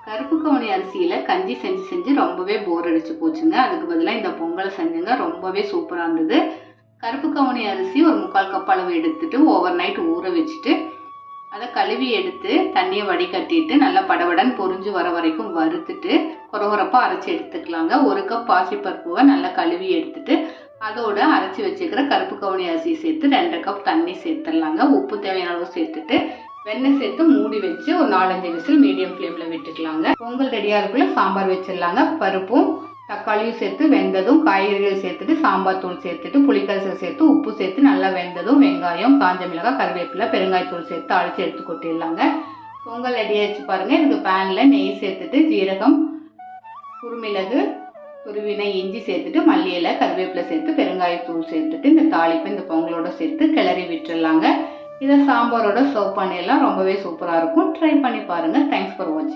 கருப்பு கவுனி அரிசியில கஞ்சி செஞ்சு செஞ்சு ரொம்பவே போர் அடிச்சு போச்சுங்க. அதுக்கு பதிலாக இந்த பொங்கல் செஞ்சுங்க. ரொம்பவே சூப்பராக இருந்தது. கருப்பு கவுனி அரிசி ஒரு 3/4 கப் அளவு எடுத்துட்டு ஓவர் நைட் ஊற வச்சுட்டு அதை கழுவி எடுத்து தண்ணியை வடிகட்டிட்டு நல்லா படபடன் பொரிஞ்சு வர வரைக்கும் வறுத்துட்டு கொரகொரப்பா அரைச்சி எடுத்துக்கலாங்க. 1 கப் பாசிப்பருப்புவை நல்லா கழுவி எடுத்துட்டு அதோட அரைச்சி வச்சுக்கிற கருப்பு கவுனி அரிசி சேர்த்து 2 கப் தண்ணி சேர்த்துடலாங்க. உப்பு தேவையான அளவு சேர்த்துட்டு வெண்ணெய் சேர்த்து மூடி வச்சு ஒரு 4-5 விசில் மீடியம் ஃப்ளேமில் விட்டுக்கலாங்க. பொங்கல் ரெடியாக இருக்குள்ள சாம்பார் வச்சிடலாங்க. பருப்பும் தக்காளியும் சேர்த்து வெந்ததும் காய்கறிகள் சேர்த்துட்டு சாம்பார் தூள் சேர்த்துட்டு புளிக்கரைசல் சேர்த்து உப்பு சேர்த்து நல்லா வெந்ததும் வெங்காயம், காஞ்ச மிளகாய், கருவேப்பிலை, பெருங்காயத்தூள் சேர்த்து அழைச்சி எடுத்து கொட்டிடலாங்க. பொங்கல் ரெடி ஆயிடுச்சு பாருங்க. இதுக்கு பேனில் நெய் சேர்த்துட்டு ஜீரகம், குறுமிளகு, துருவின இஞ்சி சேர்த்துட்டு மல்லி இலை, கருவேப்பிலை சேர்த்து பெருங்காயத்தூள் சேர்த்துட்டு இந்த தாளிப்பை இந்த பொங்கலோட சேர்த்து கிளறி விட்டுடலாங்க. இதை சாம்பாரோட சர்வ் பண்ணிடலாம். ரொம்பவே சூப்பராக இருக்கும். ட்ரை பண்ணி பாருங்க. தேங்க்ஸ் ஃபார் வாட்சிங்.